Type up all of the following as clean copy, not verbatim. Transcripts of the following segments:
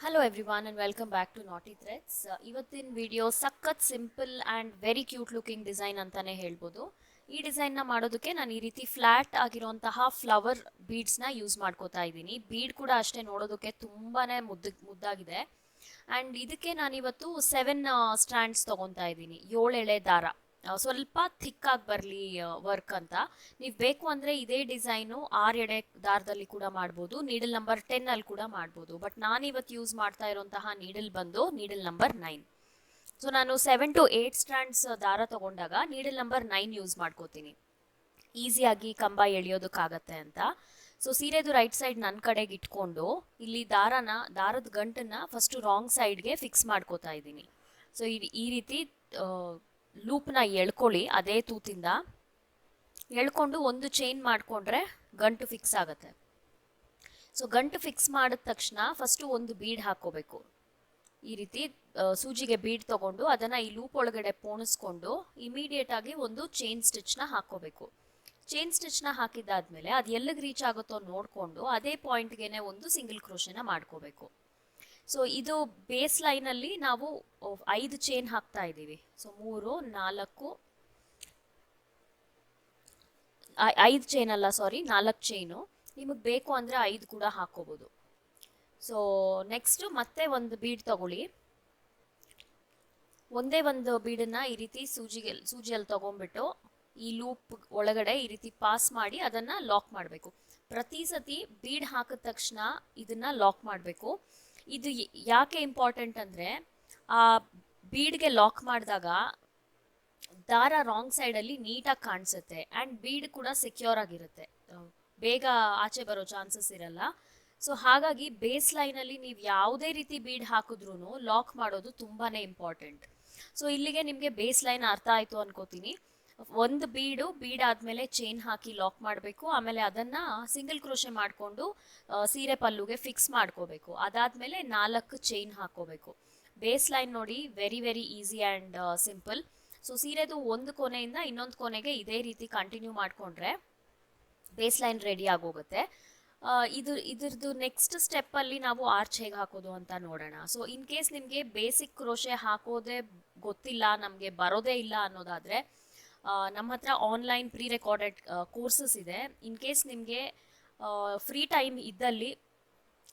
Hello everyone and welcome back to Naughty Threads. ಇವತ್ತಿನ video ಸಖತ್ simple and very cute looking design ಅಂತಾನೆ ಹೇಳ್ಬೋದು. ಈ ಡಿಸೈನ್ನ ಮಾಡೋದಕ್ಕೆ ನಾನು ಈ ರೀತಿ ಫ್ಲಾಟ್ ಆಗಿರುವಂತಹ ಫ್ಲವರ್ ಬೀಡ್ಸ್ನ ಯೂಸ್ ಮಾಡ್ಕೋತಾ ಇದ್ದೀನಿ. ಬೀಡ್ ಕೂಡ ಅಷ್ಟೇ ನೋಡೋದಕ್ಕೆ ತುಂಬಾನೇ ಮುದ್ದಾಗಿದೆ. ಆ್ಯಂಡ್ ಇದಕ್ಕೆ ನಾನಿವತ್ತು 7 ಸ್ಟ್ಯಾಂಡ್ಸ್ ತೊಗೊತಾ ಇದ್ದೀನಿ, 7 ಎಳೆ ದಾರ. ಸ್ವಲ್ಪ ಥಿಕ್ಕಾಗಿ ಬರಲಿ ವರ್ಕ್ ಅಂತ. ನೀವು ಬೇಕು ಅಂದರೆ ಇದೇ ಡಿಸೈನು 6 ಎಳೆ ದಾರದಲ್ಲಿ ಕೂಡ ಮಾಡ್ಬೋದು, ನೀಡಲ್ ನಂಬರ್ 10 ಅಲ್ಲಿ ಕೂಡ ಮಾಡ್ಬೋದು. ಬಟ್ ನಾನಿವತ್ತು ಯೂಸ್ ಮಾಡ್ತಾ ಇರೋಂತಹ ನೀಡಲ್ ಬಂದು ನೀಡಲ್ ನಂಬರ್ 9. ಸೊ ನಾನು 7 to 8 ಸ್ಟ್ಯಾಂಡ್ಸ್ ದಾರ ತಗೊಂಡಾಗ ನೀಡಲ್ ನಂಬರ್ 9 ಯೂಸ್ ಮಾಡ್ಕೋತೀನಿ, ಈಸಿಯಾಗಿ ಕಂಬ ಎಳೆಯೋದಕ್ಕಾಗತ್ತೆ ಅಂತ. ಸೊ ಸೀರೆದು ರೈಟ್ ಸೈಡ್ ನನ್ನ ಕಡೆಗೆ ಇಟ್ಕೊಂಡು ಇಲ್ಲಿ ದಾರದ ಗಂಟನ್ನ ಫಸ್ಟು ರಾಂಗ್ ಸೈಡ್ಗೆ ಫಿಕ್ಸ್ ಮಾಡ್ಕೋತಾ ಇದ್ದೀನಿ. ಸೊ ಈ ರೀತಿ ಲೂಪ್ನ ಎಳ್ಕೊಳ್ಳಿ, ಅದೇ ತೂತಿಂದ ಎಳ್ಕೊಂಡು ಒಂದು ಚೈನ್ ಮಾಡಿಕೊಂಡ್ರೆ ಗಂಟು ಫಿಕ್ಸ್ ಆಗುತ್ತೆ. ಸೊ ಗಂಟು ಫಿಕ್ಸ್ ಮಾಡಿದ ತಕ್ಷಣ ಫಸ್ಟು ಒಂದು ಬೀಡ್ ಹಾಕೋಬೇಕು. ಈ ರೀತಿ ಸೂಜಿಗೆ ಬೀಡ್ ತಗೊಂಡು ಅದನ್ನು ಈ ಲೂಪ್ ಒಳಗಡೆ ಪೋಣಿಸ್ಕೊಂಡು ಇಮಿಡಿಯೇಟ್ ಆಗಿ ಒಂದು ಚೈನ್ ಸ್ಟಿಚ್ನ ಹಾಕೋಬೇಕು. ಚೈನ್ ಸ್ಟಿಚ್ನ ಹಾಕಿದ್ದಾದ್ಮೇಲೆ ಅದು ಎಲ್ಲಿಗೆ ರೀಚ್ ಆಗುತ್ತೋ ನೋಡಿಕೊಂಡು ಅದೇ ಪಾಯಿಂಟ್ಗೆ ಒಂದು ಸಿಂಗಲ್ ಕ್ರೋಶೆನ ಮಾಡ್ಕೋಬೇಕು. ಸೊ ಇದು ಬೇಸ್ ಲೈನಲ್ಲಿ ನಾವು 5 ಚೈನ್ ಹಾಕ್ತಾ ಇದ್ದೀವಿ. ಸೊ 3 4 5 ಚೈನ್ ಅಲ್ಲ, ಸಾರಿ 4 ಚೈನು. ನಿಮಗೆ ಬೇಕು ಅಂದರೆ 5 ಕೂಡ ಹಾಕೋಬೋದು. ಸೊ ನೆಕ್ಸ್ಟು ಮತ್ತೆ ಒಂದು ಬೀಡ್ ತಗೊಳ್ಳಿ. ಒಂದೇ ಒಂದು ಬೀಡನ್ನು ಈ ರೀತಿ ಸೂಜಿಯಲ್ಲಿ ತಗೊಂಡ್ಬಿಟ್ಟು ಈ ಲೂಪ್ ಒಳಗಡೆ ಈ ರೀತಿ ಪಾಸ್ ಮಾಡಿ ಅದನ್ನು ಲಾಕ್ ಮಾಡಬೇಕು. ಪ್ರತಿ ಸತಿ ಬೀಡ್ ಹಾಕಿದ ತಕ್ಷಣ ಇದನ್ನು ಲಾಕ್ ಮಾಡಬೇಕು. ಇದು ಯಾಕೆ ಇಂಪಾರ್ಟೆಂಟ್ ಅಂದರೆ ಆ ಬೀಡ್ಗೆ ಲಾಕ್ ಮಾಡಿದಾಗ ದಾರ ರಾಂಗ್ ಸೈಡಲ್ಲಿ ನೀಟಾಗಿ ಕಾಣಿಸುತ್ತೆ ಆ್ಯಂಡ್ ಬೀಡ್ ಕೂಡ ಸೆಕ್ಯೂರ್ ಆಗಿರುತ್ತೆ, ಬೇಗ ಆಚೆ ಬರೋ ಚಾನ್ಸಸ್ ಇರಲ್ಲ. ಸೊ ಹಾಗಾಗಿ ಬೇಸ್ ಲೈನಲ್ಲಿ ನೀವು ಯಾವುದೇ ರೀತಿ ಬೀಡ್ ಹಾಕಿದ್ರೂ ಲಾಕ್ ಮಾಡೋದು ತುಂಬಾ ಇಂಪಾರ್ಟೆಂಟ್. ಸೊ ಇಲ್ಲಿಗೆ ನಿಮಗೆ ಬೇಸ್ ಲೈನ್ ಅರ್ಥ ಆಯಿತು ಅನ್ಕೋತೀನಿ. ಒಂದು ಬೀಡ್ ಆದಮೇಲೆ ಚೈನ್ ಹಾಕಿ ಲಾಕ್ ಮಾಡಬೇಕು, ಆಮೇಲೆ ಅದನ್ನು ಸಿಂಗಲ್ ಕ್ರೋಶೆ ಮಾಡಿಕೊಂಡು ಸೀರೆ ಪಲ್ಲುಗೆ ಫಿಕ್ಸ್ ಮಾಡ್ಕೋಬೇಕು. ಅದಾದಮೇಲೆ 4 ಚೈನ್ ಹಾಕೋಬೇಕು. ಬೇಸ್ ಲೈನ್ ನೋಡಿ, very very easy and simple. So ಸೀರೆದು ಒಂದು ಕೊನೆಯಿಂದ ಇನ್ನೊಂದು ಕೊನೆಗೆ ಇದೇ ರೀತಿ ಕಂಟಿನ್ಯೂ ಮಾಡಿಕೊಂಡ್ರೆ ಬೇಸ್ ಲೈನ್ ರೆಡಿ ಆಗೋಗುತ್ತೆ. ಇದ್ರದ್ದು ನೆಕ್ಸ್ಟ್ ಸ್ಟೆಪ್ಪಲ್ಲಿ ನಾವು ಆರ್ಚ್ ಹೇಗೆ ಹಾಕೋದು ಅಂತ ನೋಡೋಣ. ಸೊ ಇನ್ ಕೇಸ್ ನಿಮಗೆ ಬೇಸಿಕ್ ಕ್ರೋಶೆ ಹಾಕೋದೇ ಗೊತ್ತಿಲ್ಲ, ನಮಗೆ ಬರೋದೇ ಇಲ್ಲ ಅನ್ನೋದಾದರೆ ನಮ್ಮ ಹತ್ರ ಆನ್ಲೈನ್ ಪ್ರೀ ರೆಕಾರ್ಡೆಡ್ ಕೋರ್ಸಸ್ ಇದೆ. ಇನ್ ಕೇಸ್ ನಿಮಗೆ ಫ್ರೀ ಟೈಮ್ ಇದ್ದಲ್ಲಿ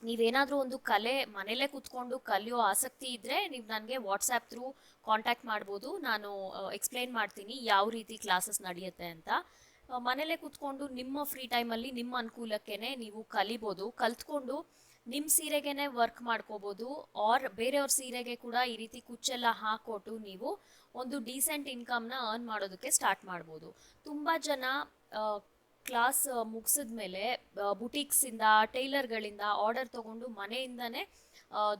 ನೀವೇನಾದರೂ ಒಂದು ಕಲೆ ಮನೇಲೇ ಕೂತ್ಕೊಂಡು ಕಲಿಯೋ ಆಸಕ್ತಿ ಇದ್ದರೆ ನೀವು ನನಗೆ ವಾಟ್ಸಾಪ್ ಥ್ರೂ ಕಾಂಟ್ಯಾಕ್ಟ್ ಮಾಡ್ಬೋದು. ನಾನು ಎಕ್ಸ್ಪ್ಲೇನ್ ಮಾಡ್ತೀನಿ ಯಾವ ರೀತಿ ಕ್ಲಾಸಸ್ ನಡೆಯುತ್ತೆ ಅಂತ. ಮನೇಲೇ ಕೂತ್ಕೊಂಡು ನಿಮ್ಮ ಫ್ರೀ ಟೈಮಲ್ಲಿ ನಿಮ್ಮ ಅನುಕೂಲಕ್ಕೇ ನೀವು ಕಲಿಬೋದು. ಕಲ್ತ್ಕೊಂಡು ನಿಮ್ಮ ಸೀರೆಗೇ ವರ್ಕ್ ಮಾಡ್ಕೋಬೋದು, ಆರ್ ಬೇರೆಯವ್ರ ಸೀರೆಗೆ ಕೂಡ ಈ ರೀತಿ ಕುಚ್ಚೆಲ್ಲ ಹಾಕೊಟ್ಟು ನೀವು ಒಂದು ಡೀಸೆಂಟ್ ಇನ್ಕಮ್ನ ಅರ್ನ್ ಮಾಡೋದಕ್ಕೆ ಸ್ಟಾರ್ಟ್ ಮಾಡ್ಬೋದು. ತುಂಬ ಜನ ಕ್ಲಾಸ್ ಮುಗಿಸಿದ ಮೇಲೆ ಬುಟೀಕ್ಸಿಂದ ಟೈಲರ್ಗಳಿಂದ ಆರ್ಡರ್ ತೊಗೊಂಡು ಮನೆಯಿಂದನೇ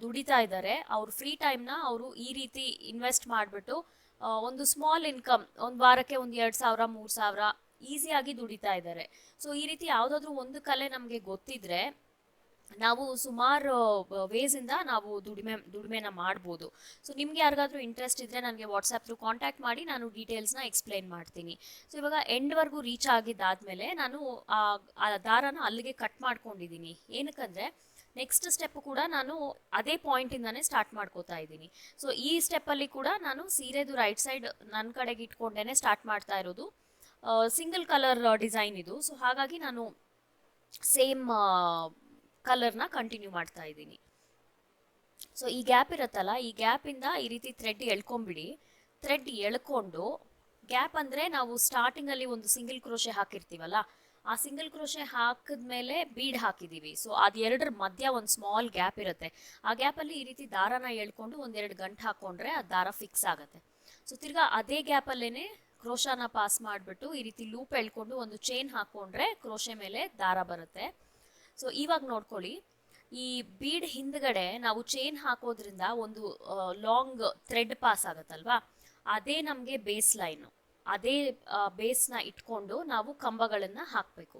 ದುಡಿತಾ ಇದ್ದಾರೆ. ಅವ್ರ ಫ್ರೀ ಟೈಮ್ನ ಅವರು ಈ ರೀತಿ ಇನ್ವೆಸ್ಟ್ ಮಾಡಿಬಿಟ್ಟು ಒಂದು ಸ್ಮಾಲ್ ಇನ್ಕಮ್, ಒಂದು ವಾರಕ್ಕೆ ಒಂದು 2,000 3,000 ಈಸಿಯಾಗಿ ದುಡಿತಾ ಇದ್ದಾರೆ. ಸೊ ಈ ರೀತಿ ಯಾವುದಾದ್ರೂ ಒಂದು ಕಲೆ ನಮಗೆ ಗೊತ್ತಿದ್ರೆ ನಾವು ಸುಮಾರು ವೇಸಿಂದ ನಾವು ದುಡಿಮೆನ ಮಾಡ್ಬೋದು. ಸೊ ನಿಮ್ಗೆ ಯಾರಿಗಾದ್ರೂ ಇಂಟ್ರೆಸ್ಟ್ ಇದ್ದರೆ ನನಗೆ ವಾಟ್ಸಾಪ್ ಥ್ರೂ ಕಾಂಟ್ಯಾಕ್ಟ್ ಮಾಡಿ, ನಾನು ಡೀಟೇಲ್ಸ್ನ ಎಕ್ಸ್ಪ್ಲೈನ್ ಮಾಡ್ತೀನಿ. ಸೊ ಇವಾಗ ಎಂಡ್ವರೆಗೂ ರೀಚ್ ಆಗಿದ್ದಾದಮೇಲೆ ನಾನು ಆ ದಾರನ ಅಲ್ಲಿಗೆ ಕಟ್ ಮಾಡ್ಕೊಂಡಿದ್ದೀನಿ. ಏನಕ್ಕಂದರೆ ನೆಕ್ಸ್ಟ್ ಸ್ಟೆಪ್ ಕೂಡ ನಾನು ಅದೇ ಪಾಯಿಂಟಿಂದನೇ ಸ್ಟಾರ್ಟ್ ಮಾಡ್ಕೋತಾ ಇದ್ದೀನಿ. ಸೊ ಈ ಸ್ಟೆಪ್ಪಲ್ಲಿ ಕೂಡ ನಾನು ಸೀರೆದು ರೈಟ್ ಸೈಡ್ ನನ್ನ ಕಡೆಗೆ ಇಟ್ಕೊಂಡೇ ಸ್ಟಾರ್ಟ್ ಮಾಡ್ತಾ ಇರೋದು. ಸಿಂಗಲ್ ಕಲರ್ ಡಿಸೈನ್ ಇದು. ಸೊ ಹಾಗಾಗಿ ನಾನು ಸೇಮ್ ಕಲರ್ನ ಕಂಟಿನ್ಯೂ ಮಾಡ್ತಾ ಇದ್ದೀನಿ. ಸೊ ಈ ಗ್ಯಾಪ್ ಇರುತ್ತಲ್ಲ, ಈ ಗ್ಯಾಪಿಂದ ಈ ರೀತಿ ಥ್ರೆಡ್ ಎಳ್ಕೊಂಬಿಡಿ. ಥ್ರೆಡ್ ಎಳ್ಕೊಂಡು ಗ್ಯಾಪ್ ಅಂದರೆ ನಾವು ಸ್ಟಾರ್ಟಿಂಗಲ್ಲಿ ಒಂದು ಸಿಂಗಲ್ ಕ್ರೋಶೆ ಹಾಕಿರ್ತೀವಲ್ಲ, ಆ ಸಿಂಗಲ್ ಕ್ರೋಶೆ ಹಾಕಿದ್ಮೇಲೆ ಬೀಡ್ ಹಾಕಿದ್ದೀವಿ. ಸೊ ಅದು ಎರಡರ ಮಧ್ಯ ಒಂದು ಸ್ಮಾಲ್ ಗ್ಯಾಪ್ ಇರುತ್ತೆ. ಆ ಗ್ಯಾಪಲ್ಲಿ ಈ ರೀತಿ ದಾರನ ಎಳ್ಕೊಂಡು 1-2 ಗಂಟೆ ಹಾಕ್ಕೊಂಡ್ರೆ ಆ ದಾರ ಫಿಕ್ಸ್ ಆಗುತ್ತೆ. ಸೊ ತಿರ್ಗಾ ಅದೇ ಗ್ಯಾಪಲ್ಲೇ ಕ್ರೋಶಾನ ಪಾಸ್ ಮಾಡಿಬಿಟ್ಟು ಈ ರೀತಿ ಲೂಪ್ ಎಳ್ಕೊಂಡು ಒಂದು ಚೈನ್ ಹಾಕ್ಕೊಂಡ್ರೆ ಕ್ರೋಶೆ ಮೇಲೆ ದಾರ ಬರುತ್ತೆ. ಸೊ ಇವಾಗ ನೋಡ್ಕೊಳ್ಳಿ, ಈ ಬೀಡ್ ಹಿಂದ್ಗಡೆ ನಾವು ಚೈನ್ ಹಾಕೋದ್ರಿಂದ ಒಂದು ಲಾಂಗ್ ಥ್ರೆಡ್ ಪಾಸ್ ಆಗುತ್ತಲ್ವಾ, ಅದೇ ನಮಗೆ ಬೇಸ್ ಲೈನು. ಅದೇ ಬೇಸ್ನ ಇಟ್ಕೊಂಡು ನಾವು ಕಂಬಗಳನ್ನು ಹಾಕಬೇಕು.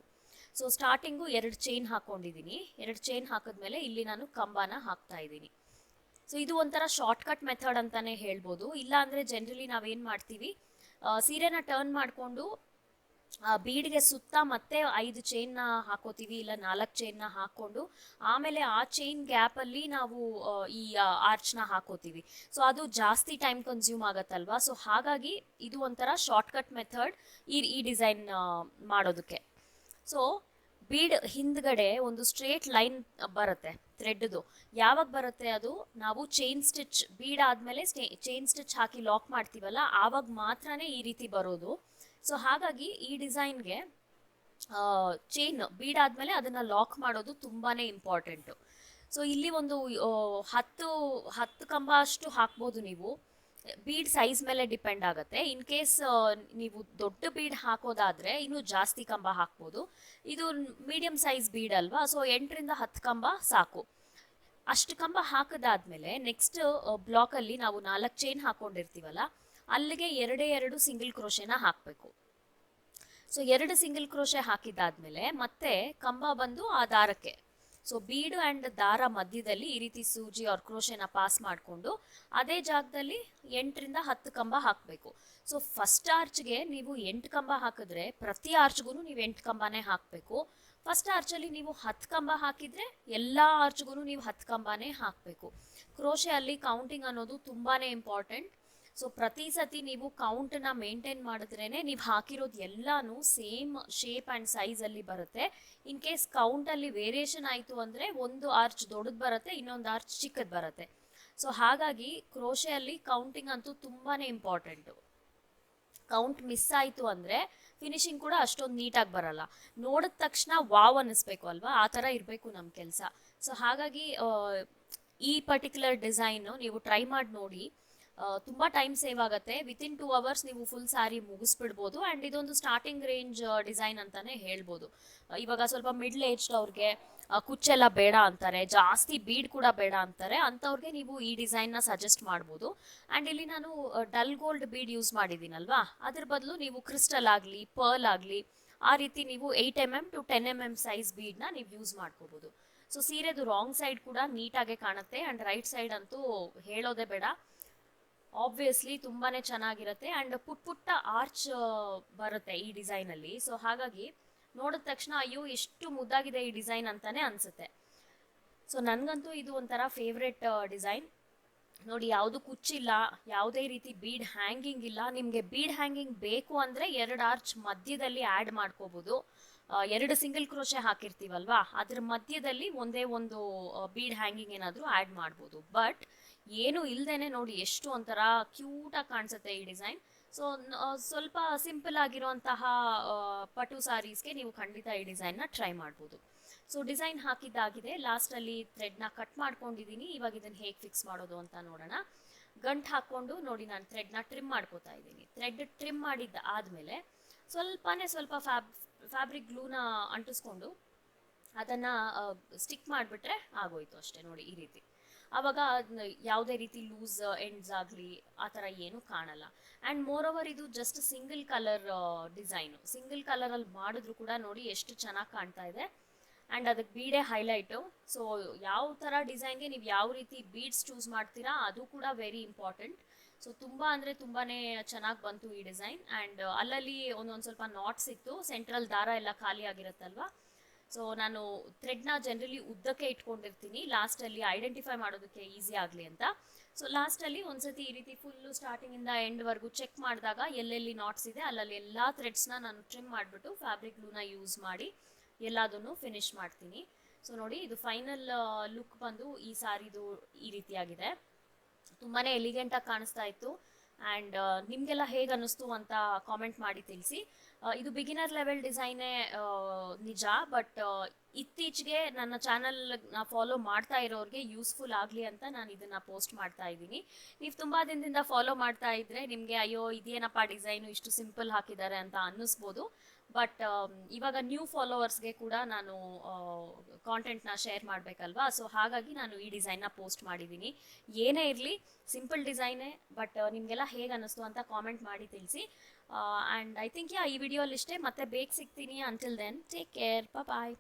ಸೊ ಸ್ಟಾರ್ಟಿಂಗು 2 ಚೈನ್ ಹಾಕ್ಕೊಂಡಿದ್ದೀನಿ. 2 ಚೈನ್ ಹಾಕಿದ್ಮೇಲೆ ಇಲ್ಲಿ ನಾನು ಕಂಬನ ಹಾಕ್ತಾ ಇದ್ದೀನಿ. ಸೊ ಇದು ಒಂಥರ ಶಾರ್ಟ್ಕಟ್ ಮೆಥಡ್ ಅಂತಲೇ ಹೇಳ್ಬೋದು. ಇಲ್ಲ ಅಂದರೆ ಜನರಲಿ ನಾವೇನು ಮಾಡ್ತೀವಿ, ಸೀರೆನ ಟರ್ನ್ ಮಾಡಿಕೊಂಡು ಆ ಬೀಡ್ಗೆ ಸುತ್ತ ಮತ್ತೆ 5 ಚೈನ್ನ ಹಾಕೋತೀವಿ, ಇಲ್ಲ 4 ಚೈನ್ನ ಹಾಕೊಂಡು ಆಮೇಲೆ ಆ ಚೈನ್ ಗ್ಯಾಪಲ್ಲಿ ನಾವು ಈ ಆರ್ಚ್ನ ಹಾಕೋತೀವಿ. ಸೊ ಅದು ಜಾಸ್ತಿ ಟೈಮ್ ಕನ್ಸ್ಯೂಮ್ ಆಗತ್ತಲ್ವಾ. ಸೊ ಹಾಗಾಗಿ ಇದು ಒಂಥರ ಶಾರ್ಟ್ಕಟ್ ಮೆಥಡ್ ಈ ಡಿಸೈನ್ ಮಾಡೋದಕ್ಕೆ. ಸೊ ಬೀಡ್ ಹಿಂದ್ಗಡೆ ಒಂದು ಸ್ಟ್ರೇಟ್ ಲೈನ್ ಬರುತ್ತೆ ಥ್ರೆಡ್ದು. ಯಾವಾಗ ಬರುತ್ತೆ ಅದು ನಾವು ಚೈನ್ ಸ್ಟಿಚ್ ಬೀಡ್ ಆದಮೇಲೆ ಚೈನ್ ಸ್ಟಿಚ್ ಹಾಕಿ ಲಾಕ್ ಮಾಡ್ತೀವಲ್ಲ ಆವಾಗ ಮಾತ್ರನೇ ಈ ರೀತಿ ಬರೋದು. ಸೊ ಹಾಗಾಗಿ ಈ ಡಿಸೈನ್ಗೆ ಚೈನ್ ಬೀಡ್ ಆದಮೇಲೆ ಅದನ್ನು ಲಾಕ್ ಮಾಡೋದು ತುಂಬಾ ಇಂಪಾರ್ಟೆಂಟು. ಸೊ ಇಲ್ಲಿ ಒಂದು 10 ಕಂಬ ಅಷ್ಟು ಹಾಕ್ಬೋದು ನೀವು. ಬೀಡ್ ಸೈಜ್ ಮೇಲೆ ಡಿಪೆಂಡ್ ಆಗುತ್ತೆ. ಇನ್ ಕೇಸ್ ನೀವು ದೊಡ್ಡ ಬೀಡ್ ಹಾಕೋದಾದರೆ ಇನ್ನೂ ಜಾಸ್ತಿ ಕಂಬ ಹಾಕ್ಬೋದು. ಇದು ಮೀಡಿಯಮ್ ಸೈಜ್ ಬೀಡ್ ಅಲ್ವಾ, ಸೊ 8ರಿಂದ 10 ಕಂಬ ಸಾಕು. ಅಷ್ಟು ಕಂಬ ಹಾಕಿದಾದ್ಮೇಲೆ ನೆಕ್ಸ್ಟ್ ಬ್ಲಾಕಲ್ಲಿ ನಾವು 4 ಚೈನ್ ಹಾಕೊಂಡಿರ್ತೀವಲ್ಲ ಅಲ್ಲಿಗೆ 2 ಸಿಂಗಲ್ ಕ್ರೋಶೆನ ಹಾಕಬೇಕು. ಸೊ 2 ಸಿಂಗಲ್ ಕ್ರೋಶೆ ಹಾಕಿದಾದ್ಮೇಲೆ ಮತ್ತೆ ಕಂಬ ಬಂದು ಆ ದಾರಕ್ಕೆ, ಸೊ ಬೀಡು ಆ್ಯಂಡ್ ದಾರ ಮಧ್ಯದಲ್ಲಿ ಈ ರೀತಿ ಸೂಜಿ ಅವ್ರ ಕ್ರೋಶೆನ ಪಾಸ್ ಮಾಡಿಕೊಂಡು ಅದೇ ಜಾಗದಲ್ಲಿ 8ರಿಂದ 10 ಕಂಬ ಹಾಕಬೇಕು. ಸೊ ಫಸ್ಟ್ ಆರ್ಚ್ಗೆ ನೀವು 8 ಕಂಬ ಹಾಕಿದ್ರೆ ಪ್ರತಿ ಆರ್ಚ್ಗೂ ನೀವು 8 ಕಂಬನೇ ಹಾಕಬೇಕು. ಫಸ್ಟ್ ಆರ್ಚಲ್ಲಿ ನೀವು 10 ಕಂಬ ಹಾಕಿದರೆ ಎಲ್ಲ ಆರ್ಚ್ಗೂ ನೀವು 10 ಕಂಬನೇ ಹಾಕಬೇಕು. ಕ್ರೋಶೆ ಅಲ್ಲಿ ಕೌಂಟಿಂಗ್ ಅನ್ನೋದು ತುಂಬಾ ಇಂಪಾರ್ಟೆಂಟ್. ಸೊ ಪ್ರತಿ ಸತಿ ನೀವು ಕೌಂಟನ್ನ ಮೇಂಟೈನ್ ಮಾಡಿದ್ರೇ ನೀವು ಹಾಕಿರೋದು ಎಲ್ಲನೂ ಸೇಮ್ ಶೇಪ್ ಆ್ಯಂಡ್ ಸೈಜಲ್ಲಿ ಬರುತ್ತೆ. ಇನ್ ಕೇಸ್ ಕೌಂಟಲ್ಲಿ ವೇರಿಯೇಷನ್ ಆಯಿತು ಅಂದರೆ ಒಂದು ಆರ್ಚ್ ದೊಡ್ಡದು ಬರುತ್ತೆ, ಇನ್ನೊಂದು ಆರ್ಚ್ ಚಿಕ್ಕದು ಬರುತ್ತೆ. ಸೊ ಹಾಗಾಗಿ ಕ್ರೋಶೆಯಲ್ಲಿ ಕೌಂಟಿಂಗ್ ಅಂತೂ ತುಂಬಾ ಇಂಪಾರ್ಟೆಂಟು. ಕೌಂಟ್ ಮಿಸ್ ಆಯಿತು ಅಂದರೆ ಫಿನಿಶಿಂಗ್ ಕೂಡ ಅಷ್ಟೊಂದು ನೀಟಾಗಿ ಬರಲ್ಲ. ನೋಡಿದ ತಕ್ಷಣ ವಾವ್ ಅನ್ನಿಸ್ಬೇಕು ಅಲ್ವಾ, ಆ ಥರ ಇರಬೇಕು ನಮ್ಮ ಕೆಲಸ. ಸೊ ಹಾಗಾಗಿ ಈ ಪರ್ಟಿಕ್ಯುಲರ್ ಡಿಸೈನು ನೀವು ಟ್ರೈ ಮಾಡಿ ನೋಡಿ. ತುಂಬ ಟೈಮ್ ಸೇವ್ ಆಗುತ್ತೆ. ವಿತಿನ್ 2 ಅವರ್ಸ್ ನೀವು ಫುಲ್ ಸ್ಯಾರಿ ಮುಗಿಸ್ಬಿಡ್ಬೋದು. ಆ್ಯಂಡ್ ಇದೊಂದು ಸ್ಟಾರ್ಟಿಂಗ್ ರೇಂಜ್ ಡಿಸೈನ್ ಅಂತಲೇ ಹೇಳ್ಬೋದು. ಇವಾಗ ಸ್ವಲ್ಪ ಮಿಡ್ಲ್ ಏಜ್ಡ್ ಅವ್ರಿಗೆ ಕುಚ್ಚೆಲ್ಲ ಬೇಡ ಅಂತಾರೆ, ಜಾಸ್ತಿ ಬೀಡ್ ಕೂಡ ಬೇಡ ಅಂತಾರೆ, ಅಂಥವ್ರಿಗೆ ನೀವು ಈ ಡಿಸೈನ್ನ ಸಜೆಸ್ಟ್ ಮಾಡ್ಬೋದು. ಆ್ಯಂಡ್ ಇಲ್ಲಿ ನಾನು ಡಲ್ ಗೋಲ್ಡ್ ಬೀಡ್ ಯೂಸ್ ಮಾಡಿದ್ದೀನಲ್ವಾ, ಅದ್ರ ಬದಲು ನೀವು ಕ್ರಿಸ್ಟಲ್ ಆಗಲಿ ಪರ್ಲ್ ಆಗಲಿ ಆ ರೀತಿ ನೀವು 8mm to 10mm ಸೈಜ್ ಬೀಡ್ನ ನೀವು ಯೂಸ್ ಮಾಡ್ಕೋಬೋದು. ಸೊ ಸೀರೆದು ರಾಂಗ್ ಸೈಡ್ ಕೂಡ ನೀಟಾಗೆ ಕಾಣುತ್ತೆ, ಆ್ಯಂಡ್ ರೈಟ್ ಸೈಡ್ ಅಂತೂ ಹೇಳೋದೇ ಬೇಡ, ಆಬ್ವಿಯಸ್ಲಿ ತುಂಬಾ ಚೆನ್ನಾಗಿರುತ್ತೆ. ಆ್ಯಂಡ್ ಪುಟ್ಟ ಆರ್ಚ್ ಬರುತ್ತೆ ಈ ಡಿಸೈನಲ್ಲಿ. ಸೊ ಹಾಗಾಗಿ ನೋಡಿದ ತಕ್ಷಣ ಅಯ್ಯೋ ಎಷ್ಟು ಮುದ್ದಾಗಿದೆ ಈ ಡಿಸೈನ್ ಅಂತಾನೆ ಅನಿಸುತ್ತೆ. ಸೊ ನನಗಂತೂ ಇದು ಒಂಥರ ಫೇವ್ರೆಟ್ ಡಿಸೈನ್. ನೋಡಿ, ಯಾವುದು ಕುಚ್ಚಿಲ್ಲ, ಯಾವುದೇ ರೀತಿ ಬೀಡ್ ಹ್ಯಾಂಗಿಂಗ್ ಇಲ್ಲ. ನಿಮಗೆ ಬೀಡ್ ಹ್ಯಾಂಗಿಂಗ್ ಬೇಕು ಅಂದರೆ 2 ಆರ್ಚ್ ಮಧ್ಯದಲ್ಲಿ ಆ್ಯಡ್ ಮಾಡ್ಕೋಬೋದು. 2 ಸಿಂಗಲ್ ಕ್ರೋಶೆ ಹಾಕಿರ್ತೀವಲ್ವಾ, ಅದ್ರ ಮಧ್ಯದಲ್ಲಿ ಒಂದೇ ಒಂದು ಬೀಡ್ ಹ್ಯಾಂಗಿಂಗ್ ಏನಾದರೂ ಆ್ಯಡ್ ಮಾಡ್ಬೋದು. ಬಟ್ ಏನು ಇಲ್ದೇನೆ ನೋಡಿ ಎಷ್ಟು ಒಂಥರ ಕ್ಯೂಟಾಗಿ ಕಾಣಿಸುತ್ತೆ ಈ ಡಿಸೈನ್. ಸೊ ಸ್ವಲ್ಪ ಸಿಂಪಲ್ ಆಗಿರುವಂತಹ ಪಟು ಸಾರೀಸ್ಗೆ ನೀವು ಖಂಡಿತ ಈ ಡಿಸೈನ್ನ ಟ್ರೈ ಮಾಡ್ಬೋದು. ಸೊ ಡಿಸೈನ್ ಹಾಕಿದ್ದಾಗಿದೆ. ಲಾಸ್ಟಲ್ಲಿ ಥ್ರೆಡ್ನ ಕಟ್ ಮಾಡ್ಕೊಂಡಿದ್ದೀನಿ. ಇವಾಗ ಇದನ್ನು ಹೇಗೆ ಫಿಕ್ಸ್ ಮಾಡೋದು ಅಂತ ನೋಡೋಣ. ಗಂಟು ಹಾಕ್ಕೊಂಡು ನೋಡಿ ನಾನು ಥ್ರೆಡ್ನ ಟ್ರಿಮ್ ಮಾಡ್ಕೋತಾ ಇದ್ದೀನಿ. ಥ್ರೆಡ್ ಟ್ರಿಮ್ ಮಾಡಿದ್ದ ಆದಮೇಲೆ ಸ್ವಲ್ಪ ಫ್ಯಾಬ್ರಿಕ್ ಗ್ಲೂನ ಅಂಟಿಸ್ಕೊಂಡು ಅದನ್ನು ಸ್ಟಿಕ್ ಮಾಡಿಬಿಟ್ರೆ ಆಗೋಯ್ತು ಅಷ್ಟೇ. ನೋಡಿ ಈ ರೀತಿ. ಆವಾಗ ಯಾವುದೇ ರೀತಿ ಲೂಸ್ ಎಂಡ್ಸ್ ಆಗಲಿ ಆ ಥರ ಏನೂ ಕಾಣಲ್ಲ. ಆ್ಯಂಡ್ ಮೋರ್ ಓವರ್ ಇದು just single colour design. Single ಕಲರಲ್ಲಿ ಮಾಡಿದ್ರು ಕೂಡ ನೋಡಿ ಎಷ್ಟು ಚೆನ್ನಾಗಿ ಕಾಣ್ತಾ ಇದೆ. ಆ್ಯಂಡ್ ಅದಕ್ಕೆ ಬೀಡೇ ಹೈಲೈಟು. ಸೊ ಯಾವ ಥರ ಡಿಸೈನ್ಗೆ ನೀವು ಯಾವ ರೀತಿ ಬೀಡ್ಸ್ ಚೂಸ್ ಮಾಡ್ತೀರಾ ಅದು ಕೂಡ ವೆರಿ ಇಂಪಾರ್ಟೆಂಟ್. ಸೊ ತುಂಬ ಅಂದರೆ ತುಂಬಾ ಚೆನ್ನಾಗಿ ಬಂತು ಈ ಡಿಸೈನ್. ಆ್ಯಂಡ್ ಅಲ್ಲಲ್ಲಿ ಒಂದೊಂದು ಸ್ವಲ್ಪ ನಾಟ್ಸ್ ಇತ್ತು, ಸೆಂಟ್ರಲ್ ದಾರ ಎಲ್ಲ ಖಾಲಿ ಆಗಿರುತ್ತಲ್ವ. ಸೊ ನಾನು ಥ್ರೆಡ್ನ ಜನರಲಿ ಉದ್ದಕ್ಕೆ ಇಟ್ಕೊಂಡಿರ್ತೀನಿ, ಲಾಸ್ಟಲ್ಲಿ ಐಡೆಂಟಿಫೈ ಮಾಡೋದಕ್ಕೆ ಈಸಿ ಆಗಲಿ ಅಂತ. ಸೊ ಲಾಸ್ಟಲ್ಲಿ ಒಂದ್ಸತಿ ಈ ರೀತಿ ಫುಲ್ಲು ಸ್ಟಾರ್ಟಿಂಗಿಂದ ಎಂಡ್ವರೆಗೂ ಚೆಕ್ ಮಾಡಿದಾಗ ಎಲ್ಲೆಲ್ಲಿ ನಾಟ್ಸ್ ಇದೆ ಅಲ್ಲಲ್ಲಿ ಎಲ್ಲ ಥ್ರೆಡ್ಸ್ನ ನಾನು ಟ್ರಿಮ್ ಮಾಡಿಬಿಟ್ಟು ಫ್ಯಾಬ್ರಿಕ್ ಗ್ಲೂನ ಯೂಸ್ ಮಾಡಿ ಎಲ್ಲದನ್ನು ಫಿನಿಶ್ ಮಾಡ್ತೀನಿ. ಸೊ ನೋಡಿ, ಇದು ಫೈನಲ್ ಲುಕ್ ಬಂದು ಈ ಸಾರಿದು ಈ ರೀತಿಯಾಗಿದೆ. ತುಂಬಾ ಎಲಿಗೆಂಟಾಗಿ ಕಾಣಿಸ್ತಾ ಇತ್ತು. ಆ್ಯಂಡ್ ನಿಮಗೆಲ್ಲ ಹೇಗೆ ಅನ್ನಿಸ್ತು ಅಂತ ಕಾಮೆಂಟ್ ಮಾಡಿ ತಿಳಿಸಿ. ಇದು ಬಿಗಿನರ್ ಲೆವೆಲ್ ಡಿಸೈನೇ ನಿಜ, ಬಟ್ ಇತ್ತೀಚೆಗೆ ನನ್ನ ಚಾನಲ್ನ ಫಾಲೋ ಮಾಡ್ತಾ ಇರೋರಿಗೆ ಯೂಸ್ಫುಲ್ ಆಗಲಿ ಅಂತ ನಾನು ಇದನ್ನು ಪೋಸ್ಟ್ ಮಾಡ್ತಾ ಇದ್ದೀನಿ. ನೀವು ತುಂಬ ದಿನದಿಂದ ಫಾಲೋ ಮಾಡ್ತಾ ಇದ್ದರೆ ನಿಮಗೆ ಅಯ್ಯೋ ಇದೇನಪ್ಪ ಡಿಸೈನು ಇಷ್ಟು ಸಿಂಪಲ್ ಹಾಕಿದ್ದಾರೆ ಅಂತ ಅನ್ನಿಸ್ಬೋದು. ಬಟ್ ಇವಾಗ ನ್ಯೂ ಫಾಲೋವರ್ಸ್ಗೆ ಕೂಡ ನಾನು ಕಾಂಟೆಂಟ್ನ ಶೇರ್ ಮಾಡಬೇಕಲ್ವಾ. ಸೊ ಹಾಗಾಗಿ ನಾನು ಈ ಡಿಸೈನ್ನ ಪೋಸ್ಟ್ ಮಾಡಿದ್ದೀನಿ. ಏನೇ ಇರಲಿ ಸಿಂಪಲ್ ಡಿಸೈನೇ, ಬಟ್ ನಿಮಗೆಲ್ಲ ಹೇಗೆ ಅನ್ನಿಸ್ತು ಅಂತ ಕಾಮೆಂಟ್ ಮಾಡಿ ತಿಳಿಸಿ. ಆ್ಯಂಡ್ ಐ ಥಿಂಕ್ ಈ ವಿಡಿಯೋಲಿ ಇಷ್ಟೇ. ಮತ್ತೆ ಬೇಗ ಸಿಗ್ತೀನಿ. ಅಂಟಿಲ್ ದೆನ್ ಟೇಕ್ ಕೇರ್, ಬಾಯ್.